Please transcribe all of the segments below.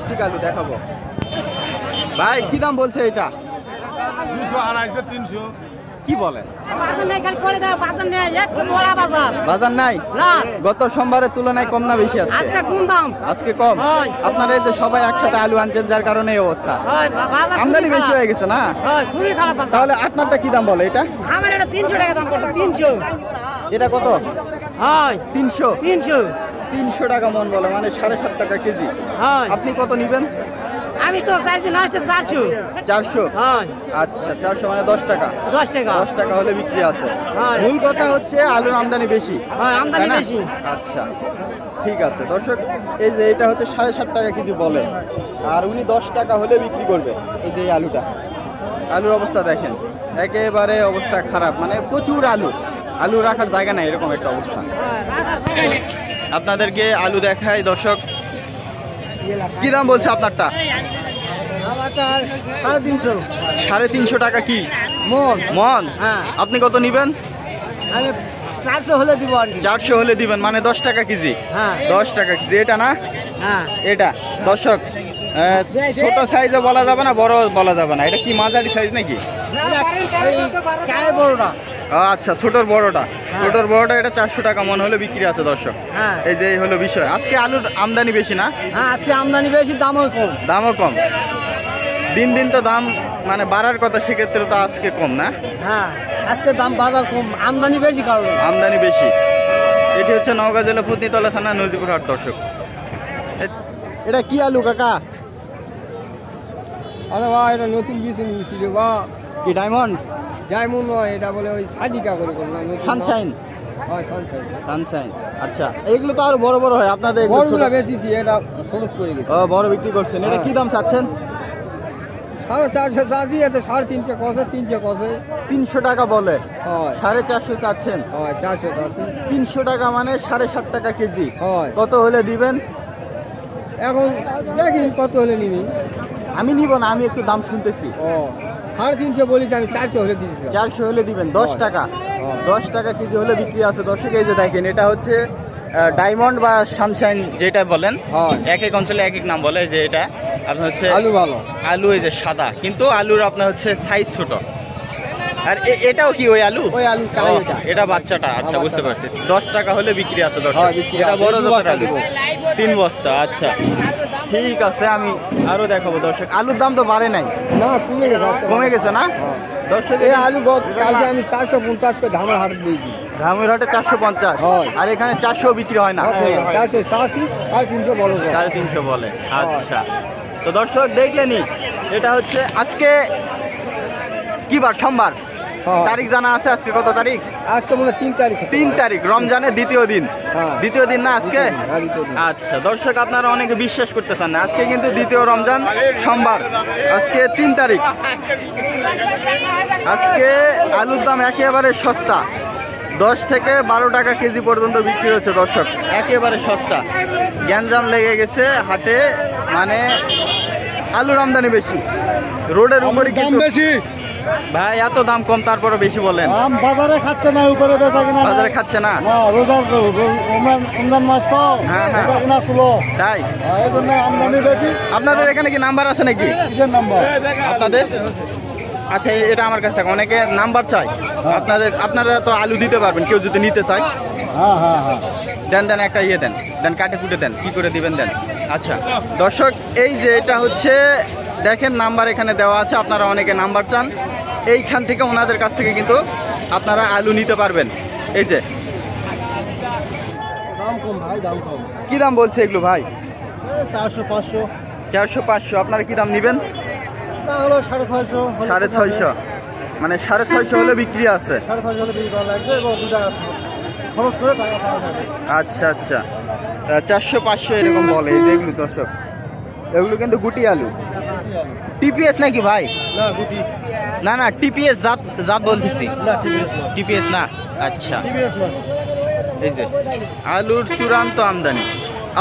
Stick আলু দেখাবো ভাই, কি দাম বলছে এটা? 200, 250, 300। কি বলেন? বাজার নাই? গত সোমবারের তুলনায় কম না বেশি আছে? আজকে কম। আপনারা এই যে সবাই একসাথে আলু আনছেন, যার কারণে এই অবস্থা। আমদানি বেশি হয়ে গেছে না? তাহলে আপনারটা কি দাম বলে এটা? আমার এটা 300 টাকা দাম পড়ছে। 300। এটা কত? 300। 300 টাকা মন বলে, মানে 7.5 টাকা কেজি। আপনি কত নিবেন? আমি তো চাইছি লাস্টে 400। 400? আচ্ছা, 400 মানে 10 টাকা। 10 টাকা হলে বিক্রি আছে। মূল কথা হচ্ছে আলুর আমদানি বেশি। আমদানি বেশি। আচ্ছা, ঠিক আছে দর্শক, এই যে এটা হচ্ছে 7.5 টাকা কেজি বলে, আর উনি 10 টাকা হলে বিক্রি করবে। এই যে এই আলুর অবস্থা দেখেন, একেবারে অবস্থা খারাপ, মানে প্রচুর আলু রাখার জায়গা নাই, এরকম একটা অবস্থা। আপনাদেরকে আলু দেখাই দর্শক। কি দাম বলছে আপনারটা? 350। 350 টাকা কি মন? হ্যাঁ। আপনি কত নিবেন? আমি 400 হলে দিব। 400 হলে দিবেন, মানে 10 টাকা কেজি। হ্যাঁ। 10 টাকা কেজি। এটা না? হ্যাঁ। এটা দর্শক, ছোট সাইজে বলা যাবে না, বড় বলা যাবে না। এটা কি মাঝারি সাইজ নাকি? বড়টা। আচ্ছা, ছোটর বড়টা। এটা 400 টাকা মন হলে বিক্রি আছে দর্শক। এই যে হলো বিষয়। আজকে আলুর আমদানি বেশি না? হ্যাঁ, আজকে আমদানি বেশি, দামও কম। দিন দিন তো দাম মানে বাড়ার কথা, সেক্ষেত্রে তো আজকে কম না? হ্যাঁ, আজকে দাম বাজার কম, আমদানি বেশি। আমদানি বেশি। এটি হচ্ছে নওগাঁ জেলা পত্নীতলা থানা নজিপুর হাট দর্শক। এটা কি আলু কাকা? আরে ভাই, এটা নতুন কিছু নিয়েছিল বা কি ডায়মন্ড নয়, এটা বলে ওই সাদিকা করে সানশাইন। সানশাইন। আচ্ছা, এগুলো তো আরো বড় বড় হয় আপনাদের? বড়গুলো বেশিছি, এটা সড়ক করে গেছে। বড় বিক্রি করছেন। এটা কি দাম চাচ্ছেন? 450 চাচ্ছি, এতে 350 কষে, 300 কষে। 300 টাকা বলে, 450 চাচ্ছেন? 400 চাচ্ছি। 300 টাকা মানে 7.5 টাকা কেজি। কত হলে দিবেন? এখন দেখি কত হলে নিবি। আমি নিব না, আমি একটু দাম শুনতেছি। 350 বলেছি, আমি 400 হলে দিচ্ছি। 400 হলে দিবেন। 10 টাকা 10 টাকা কেজি হলে বিক্রি আছে দর্শক। এই যে দেখেন, এটা হচ্ছে ডায়মন্ড বা সানশাইন যেটা বলেন, এক এক অঞ্চলে এক এক নাম বলে। যে এটা আপনার হচ্ছে আলু ভালো আলু, এই যে সাদা, কিন্তু আলুর আপনার হচ্ছে সাইজ ছোট। আর এটাও কি ওই আলু? এটা বাচ্চাটা। আচ্ছা, বুঝতে পারছি। 10 টাকা হলে বিক্রি আছে দর্শক। এটা বড় জাতের আলু, 3 বস্তা। আচ্ছা, ঠিক আছে, আমি আরো দেখাবো দর্শক। আলুর দাম তো বাড়ে নাই না, কমে গেছে না দর্শক? এই আলু কালকে আমি 450 করে ধামের হাটে দিয়েছি। ধামের হাটে 450, আর এখানে 400 বিক্রি হয় না? 480, 350 বলো। 350 বলে। আচ্ছা, তো দর্শক দেখলেনি, এটা হচ্ছে আজকে কি বার? সোমবার। তারিখ জানা আছে? আজকে কত তারিখ? আজকে মনে 3 তারিখ। 3 তারিখ, রমজানের দ্বিতীয় দিন। দ্বিতীয় দিন না আজকে? আচ্ছা দর্শক, আপনারা অনেকে বিশ্বাস করতেছেন না, আজকে কিন্তু দ্বিতীয় রমজান, সোমবার। আজকে 3 তারিখ। আজকে আলুর দাম একেবারে সস্তা, 10 থেকে 12 টাকা কেজি পর্যন্ত বিক্রি হচ্ছে দর্শক। একেবারে সস্তা। গ্যাঞ্জাম লেগে গেছে হাটে, মানে আলুর আমদানি বেশি, রোডের উপরে কিন্তু বেশি। ভাই, এত দাম কম, তারপরে বেশি বলেন? বাজারে খাচ্ছে না, উপরে বেচা কিনা বাজারে খাচ্ছে না। রমজান মাস তো, বেচা কিনা ছিল, তাই এই জন্য আমদানি বেশি। আপনাদের এখানে কি নাম্বার আছে নাকি? কিসের নাম্বার আপনাদের? আচ্ছা, এটা আমার কাছে থাকে, অনেকে নাম্বার চাই। আপনারা তো আলু দিতে পারবেন, কেউ যদি নিতে চায়? দেন একটা ইয়ে দেন, কাটে কুটে দেন, কি করে দিবেন দেন। আচ্ছা দর্শক, এই যে এটা হচ্ছে দেখেন, নাম্বার এখানে দেওয়া আছে। আপনারা অনেকে নাম্বার চান, এইখান থেকে ওনাদের কাছ থেকে কিন্তু আপনারা আলু নিতে পারবেন। এই যে দাম কম ভাই, দাম কম। কি দাম বলছে এগুলো ভাই? 400, 500। 400, 500। আপনারা কি দাম নিবেন? হলো 650। 650, মানে 650 হলে বিক্রি আছে। 650 হলে বিক্রি করা লাগবে এবং 2 টাকা খরচ করে টাকা পাওয়া যাবে। আচ্ছা, 400, 500 এরকম বলে। এই যে এগুলো দর্শক, এগুলো কিন্তু গুটি আলু। টিপিএস নাকি ভাই? না, গুটি না, টিপিএস জাত বলতেছি। টিপিএস না। আচ্ছা, এই যে আলুর চূড়ান্ত আমদানি।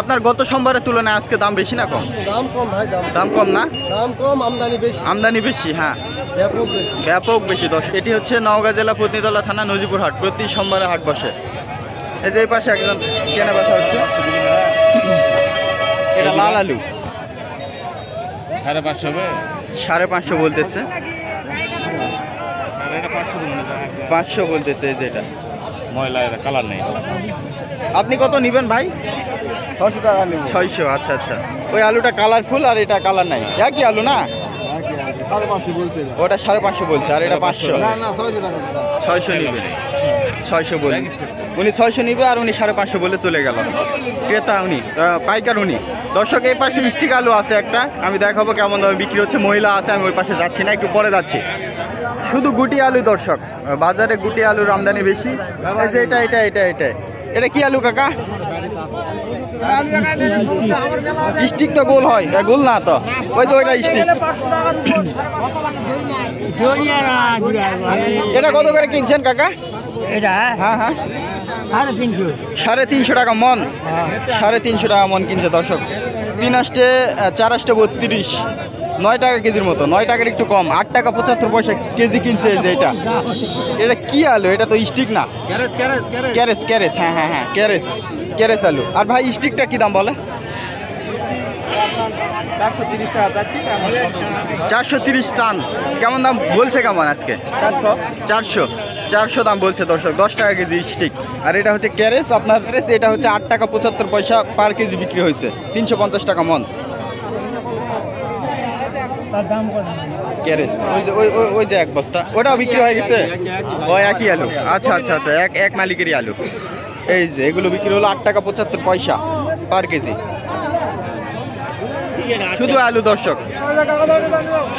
আপনার গত সোমবারের তুলনায় আজকে দাম বেশি না কম? দাম কম ভাই, দাম কম না? দাম কম, আমদানি বেশি। হ্যাঁ, ব্যাপক বেশি। এটি হচ্ছে নওগাঁ জেলা পত্নীতলা থানা নজিপুর হাট, প্রতি সোমবারে হাট বসে। এই যে এই পাশে একজন কেনা বেচা হচ্ছে। এটা লাল আলু, 550 হবে। 550 বলতেছে, 500 বলতেছে। এই যে এটা ময়লা, এটা কালার নেই। আপনি কত নিবেন ভাই? 600 টাকা নেব। 600। আচ্ছা আচ্ছা। ওই আলুটা কালারফুল আর এটা কালার নাই, একই আলু না? 550 বলছে। ওটা 550 বলছে আর এটা 500। না না 600 টাকা। 600 নিবে, 600 বলে উনি 600 নিবে আর উনি 550 বলে চলে গেল। ক্রেতা উনি, পাইকার উনি। দর্শক এই পাশে স্টিক আলু আছে একটা, আমি দেখাবো কেমন দামে বিক্রি হচ্ছে। মহিলা আছে, আমি ওই পাশে যাচ্ছি না, একটু পরে যাচ্ছি। শুধু গুটি আলু দর্শক, বাজারে গুটি আলুর আমদানি বেশি। এই যে এটা এটা এটা এটা এটা কি আলু কাকা? স্টিক তো গোল হয়, গোল না তো, ওই তো ওইটা স্টিক। এটা কত করে কিনছেন কাকা? এটা হ্যাঁ হ্যাঁ 350। 350 টাকা মন, 350 টাকা মন কিনছে দর্শক। 3 আসতে 4 আসতে 32, 9 টাকা কেজির মতো, 9 টাকার একটু কম, 8 টাকা 75 পয়সা কেজি কিনছে। যে এটা এটা কি আলু? এটা তো স্টিক না, ক্যারেস ক্যারেস। হ্যাঁ হ্যাঁ হ্যাঁ ক্যারেস, ক্যারেস আলু। আর ভাই স্টিকটা কি দাম বলে? 430 টাকা যাচ্ছে। 430 চান, কেমন দাম বলছে কেমন আজকে? 400 দাম বলছে দর্শক, 10 টাকা কেজি স্টিক। আর এটা হচ্ছে ক্যারেস আপনার, এটা হচ্ছে 8 টাকা 75 পয়সা পার কেজি বিক্রি হয়েছে, 350 টাকা মন ক্যারেস। ওই যে ওই যে এক বস্তা ওটাও বিক্রি হয়ে গেছে, ওই একই আলু। আচ্ছা আচ্ছা আচ্ছা, এক মালিকেরই আলু। এই যে এগুলো বিক্রি হলো 8 টাকা 75 পয়সা পার কেজি। শুধু আলু দর্শক,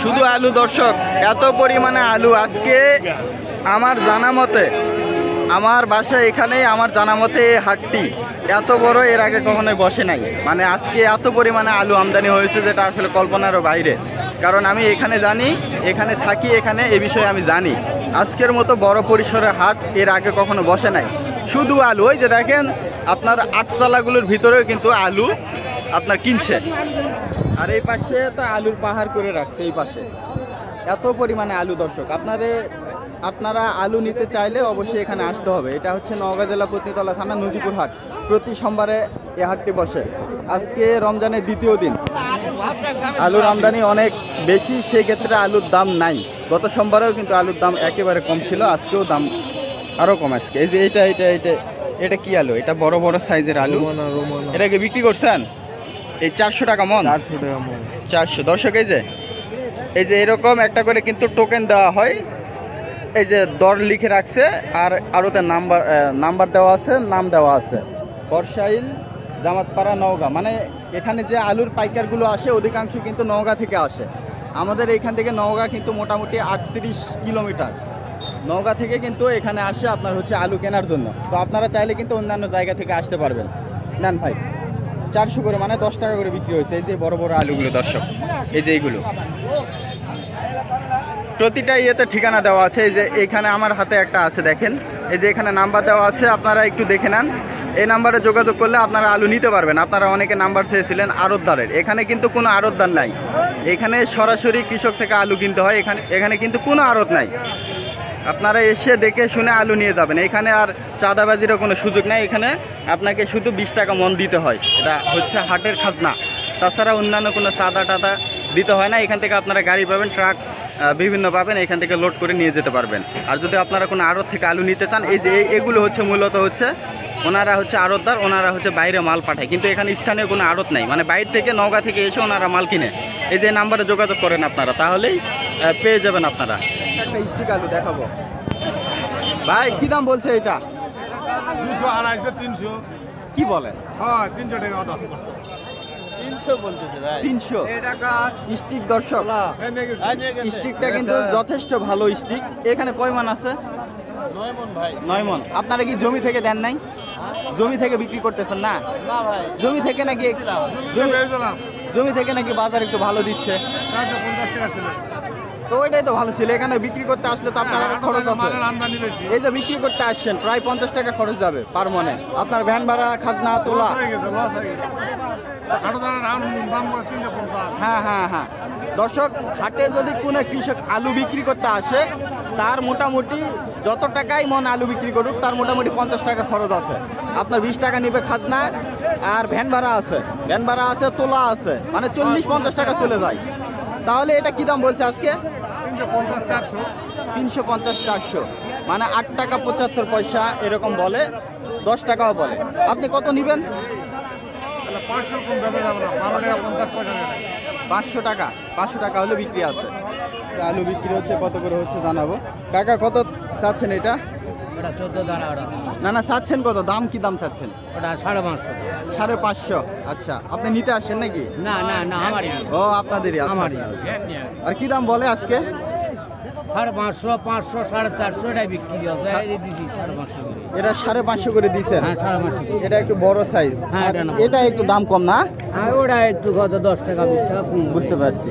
শুধু আলু দর্শক, এত পরিমাণে আলু আজকে। আমার জানা মতে, আমার বাসা এখানেই, আমার জানা মতে এই হাটটি এত বড় এর আগে কখনোই বসে নাই। মানে আজকে এত পরিমাণে আলু আমদানি হয়েছে যেটা আসলে কল্পনারও বাইরে। কারণ আমি এখানে জানি, এখানে থাকি, এখানে এ বিষয়ে আমি জানি। আজকের মতো বড় পরিসরের হাট এর আগে কখনো বসে নাই। শুধু আলু, ওই যে দেখেন আপনার আটচালাগুলোর ভিতরেও কিন্তু আলু আপনার কিনছে। আর এই পাশে তো আলুর পাহাড় করে রাখছে, এই পাশে এত পরিমাণে আলু দর্শক। আপনারা আলু নিতে চাইলে অবশ্যই এখানে আসতে হবে। এটা হচ্ছে নওগাঁ জেলা পত্নীতলা থানা নজিপুর হাট। প্রতি সোমবারে এই হাটটি বসে। আজকে রমজানের দ্বিতীয় দিন, আলুর আমদানি অনেক বেশি, সেই ক্ষেত্রে আলুর দাম নাই। গত সোমবারেও কিন্তু আলুর দাম একেবারে কম ছিল, আজকেও দাম আরও কম আজকে। এই যে এটা এটা এটা এটা কি আলু? এটা বড় বড় সাইজের আলু। এটাকে বিক্রি করছেন এই 400 টাকা মন। 400 টাকা মন। 400 দর্শক। এই যে এরকম একটা করে কিন্তু টোকেন দেওয়া হয়। এই যে দর লিখে রাখছে আর আরোতে নাম্বার দেওয়া আছে, নাম দেওয়া আছে। বর্ষাইল জামাতপাড়া নওগাঁ। মানে এখানে যে আলুর পাইকারগুলো আসে অধিকাংশ কিন্তু নওগাঁ থেকে আসে। আমাদের এইখান থেকে নওগাঁ কিন্তু মোটামুটি 38 কিলোমিটার। নওগাঁ থেকে কিন্তু এখানে আসে আপনার হচ্ছে আলু কেনার জন্য। তো আপনারা চাইলে কিন্তু অন্যান্য জায়গা থেকে আসতে পারবেন। নেন ভাই, 400 করে, মানে 10 টাকা করে বিক্রি হয়েছে। এই যে বড় বড় আলুগুলো দর্শক, এই যে এইগুলো প্রতিটা ইয়েতে ঠিকানা দেওয়া আছে। এই যে এখানে আমার হাতে একটা আছে, দেখেন এই যে এখানে নাম্বার দেওয়া আছে, আপনারা একটু দেখে নেন। এই নাম্বারে যোগাযোগ করলে আপনারা আলু নিতে পারবেন। আপনারা অনেকে নাম্বার চেয়েছিলেন আড়তদারের, এখানে কিন্তু কোনো আড়তদার নাই। এখানে সরাসরি কৃষক থেকে আলু কিনতে হয়। এখানে কিন্তু কোনো আড়ত নাই। আপনারা এসে দেখে শুনে আলু নিয়ে যাবেন। এখানে আর চাঁদাবাজিরও কোনো সুযোগ নাই। এখানে আপনাকে শুধু 20 টাকা মন দিতে হয়, এটা হচ্ছে হাটের খাজনা। তাছাড়া অন্যান্য কোনো চাঁদা টাদা দিতে হয় না। এখান থেকে আপনারা গাড়ি পাবেন, ট্রাক বিভিন্ন পাবেন, এখান থেকে লোড করে নিয়ে যেতে পারবেন। আর যদি আপনারা কোনো আড়ত থেকে আলু নিতে চান, এই যে এগুলো হচ্ছে মূলত হচ্ছে ওনারা হচ্ছে আড়তদার, ওনারা হচ্ছে বাইরে মাল পাঠায়। কিন্তু এখানে স্থানীয় কোনো আড়ত নাই, মানে বাইরে থেকে নওগাঁ থেকে এসে ওনারা মাল কিনে। এই যে নাম্বারে যোগাযোগ করেন আপনারা, তাহলেই পেয়ে যাবেন আপনারা। একটা স্টিক আলু দেখাবো ভাই, কি দাম বলছে এটা? 200, 250, 300। কি বলেন? হ্যাঁ 300 টাকা দাম। 300 বলতেছে ভাই। 300 টাকা স্টিক দর্শক। স্টিকটা কিন্তু যথেষ্ট ভালো স্টিক। এখানে কয় মান আছে? 9 মণ ভাই। 9 মণ। আপনারা কি জমি থেকে দেন নাই? জমি থেকে বিক্রি করতেছেন না? না ভাই, জমি থেকে নাকি জমি থেকে নাকি বাজার একটু ভালো দিচ্ছে। 450 টাকা ছিল। তো ওইটাই তো ভালো ছিল। এখানে বিক্রি করতে আসলে তো আপনার খরচ আছে। আমদানি বেশি। এই যে বিক্রি করতে আসছেন প্রায় 50 টাকা খরচ যাবে পার মনে। আপনার ভ্যান ভাড়া, খাজনা, তোলা। লস হয়ে গেছে। আড়তদারের দাম 350। হ্যাঁ হ্যাঁ হ্যাঁ দর্শক, হাটে যদি কোনো কৃষক আলু বিক্রি করতে আসে, তার মোটামুটি যত টাকাই মন আলু বিক্রি করুক, তার মোটামুটি 50 টাকা খরচ আছে। আপনার 20 টাকা নিবে খাজনা, আর ভ্যান ভাড়া আছে, তোলা আছে, মানে 40-50 টাকা চলে যায়। তাহলে এটা কি দাম বলছে আজকে? 350 400 350 400, মানে 8 টাকা 75 পয়সা এরকম বলে, 10 টাকাও বলে। আপনি কত নেবেন? তাহলে 500 কম দাদা যাবে না, 12 টাকা 50 পয়সা নেবে। 500 টাকা, 500 টাকা হলে বিক্রি আছে। তো আলু বিক্রি হচ্ছে, কত করে হচ্ছে জানাবো। কাকা কত চাচ্ছেন এটা? ওটা 14 দানা ওটা। না না, চাচ্ছেন কত? দাম কি দাম চাচ্ছেন? ওটা 550। 550। আচ্ছা, আপনি নিতে আসেন নাকি? না না না, আমারই। ও আপনাদেরই? আচ্ছা, আমারই। আচ্ছা। আর কি দাম বলে আজকে? 550, 500, 450 এটাই বিক্রি হবে। এই দিদি 550 করে। এটা 550 করে দিচ্ছেন? হ্যাঁ 550। এটা একটু বড় সাইজ। হ্যাঁ, আর এটা না। এটা একটু দাম কম না? আর ওটা একটু কত 10 টাকা 20 টাকা কম। বুঝতে পারছি।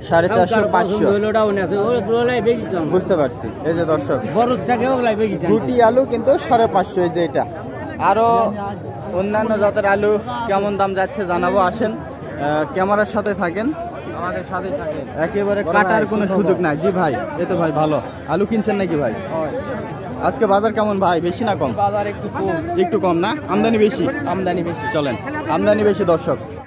450 500। ওটাও নেছে, ওগুলাই বেশি দাম। বুঝতে পারছি। এই যে দর্শক, বড় থেকে ওগুলাই বেশি দাম। গুটি আলু কিন্তু 550, এই যে এটা। আরো অন্যান্য জাতের আলু কেমন দাম যাচ্ছে জানাবো, আসেন। ক্যামেরার সাথে থাকেন, আমাদের সাথে থাকে। একেবারে কাটার কোনো সুযোগ নাই। জি ভাই, এই তো ভাই ভালো আলু কিনছেন নাকি ভাই? আজকে বাজার কেমন ভাই, বেশি না কম? বাজার একটু কম। একটু কম না? আমদানি বেশি? আমদানি বেশি। চলেন, আমদানি বেশি দর্শক।